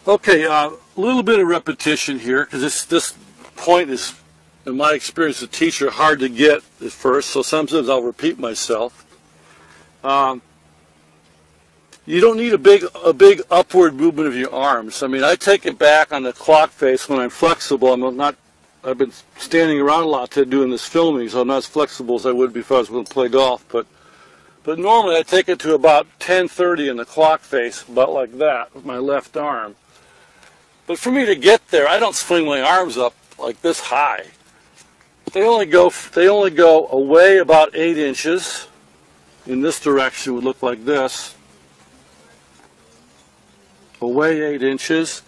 Okay, a little bit of repetition here, because this point is, in my experience, as a teacher, hard to get at first, so sometimes I'll repeat myself. You don't need a big upward movement of your arms. I mean, I take it back on the clock face when I'm flexible. I've been standing around a lot doing this filming, so I'm not as flexible as I would be if I was going to play golf. But normally I take it to about 10:30 in the clock face, about like that, with my left arm. But for me to get there, I don't swing my arms up like this high. They only go away about 8 inches. In this direction, it would look like this. Away 8 inches.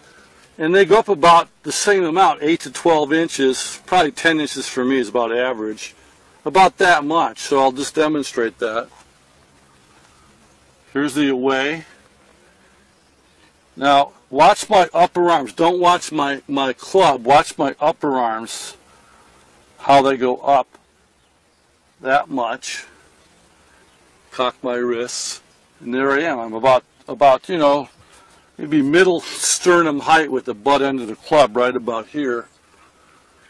And they go up about the same amount, 8 to 12 inches. Probably 10 inches for me is about average. About that much. So I'll just demonstrate that. Here's the away. Now, watch my upper arms. Don't watch my club. Watch my upper arms, how they go up that much. Cock my wrists. And there I am. I'm about, you know, maybe middle sternum height with the butt end of the club right about here.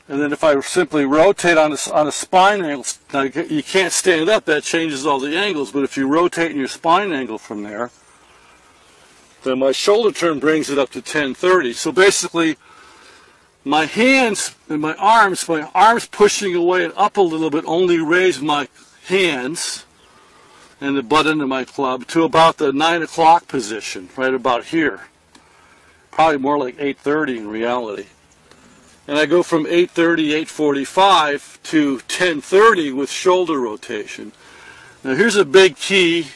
And then if I simply rotate on a spine angle, now you can't stand up, that changes all the angles, but if you rotate in your spine angle from there, then my shoulder turn brings it up to 10:30. So basically, my hands and my arms pushing away and up a little bit only raise my hands and the butt end of my club to about the 9 o'clock position, right about here. Probably more like 8:30 in reality. And I go from 8:30, 8:45 to 10:30 with shoulder rotation. Now here's a big key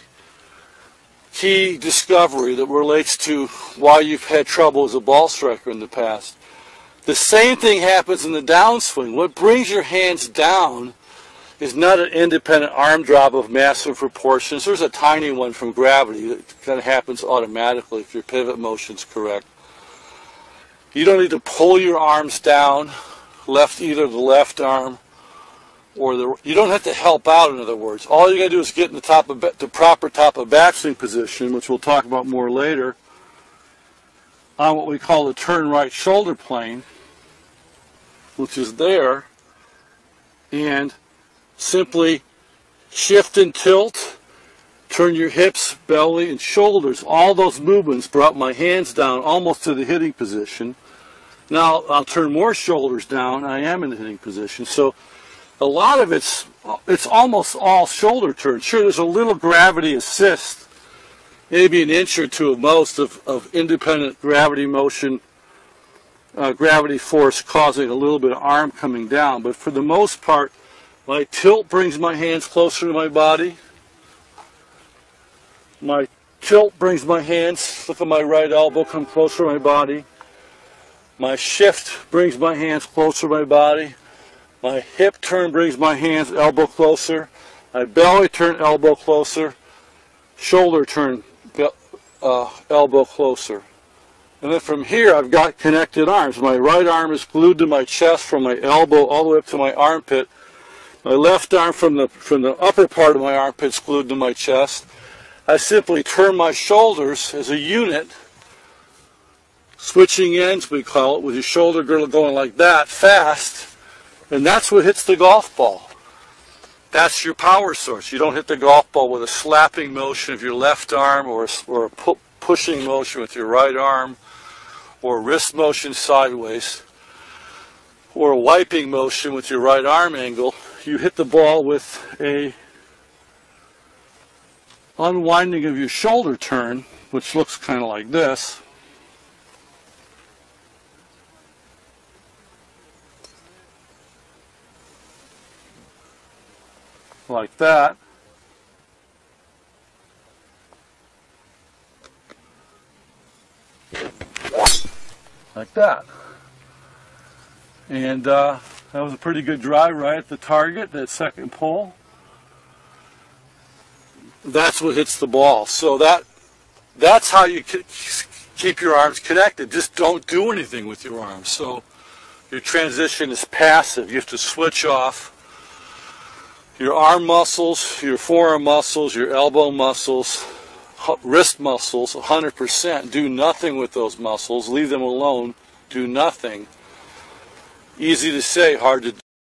discovery that relates to why you've had trouble as a ball striker in the past. The same thing happens in the downswing. What brings your hands down is not an independent arm drop of massive proportions. There's a tiny one from gravity that kind of happens automatically if your pivot motion's correct. You don't need to pull your arms down, either the left arm or you don't have to help out, in other words. All you got to do is get in the proper top of backswing position, which we'll talk about more later, on what we call the turn right shoulder plane, which is there, and simply shift and tilt, turn your hips, belly, and shoulders. All those movements brought my hands down almost to the hitting position. Now I'll turn more shoulders down. I am in the hitting position. So a lot of it's almost all shoulder turns. Sure, there's a little gravity assist, maybe an inch or two at most of independent gravity motion, gravity force causing a little bit of arm coming down. But for the most part, my tilt brings my hands closer to my body. My tilt brings my hands, look at my right elbow, come closer to my body. My shift brings my hands closer to my body. My hip turn brings my hands elbow closer. My belly turn elbow closer. Shoulder turn elbow closer. And then from here I've got connected arms. My right arm is glued to my chest from my elbow all the way up to my armpit. My left arm from the upper part of my armpit is glued to my chest. I simply turn my shoulders as a unit, switching ends we call it, with your shoulder girdle going like that, fast, and that's what hits the golf ball. That's your power source. You don't hit the golf ball with a slapping motion of your left arm or a pushing motion with your right arm or a wrist motion sideways or a wiping motion with your right arm angle. You hit the ball with a unwinding of your shoulder turn, which looks kind of like this. Like that. Like that. And that was a pretty good drive right at the target, that second pull. That's what hits the ball. So that's how you keep your arms connected. Just don't do anything with your arms. So your transition is passive. You have to switch off your arm muscles, your forearm muscles, your elbow muscles, wrist muscles 100%. Do nothing with those muscles. Leave them alone. Do nothing. Easy to say, hard to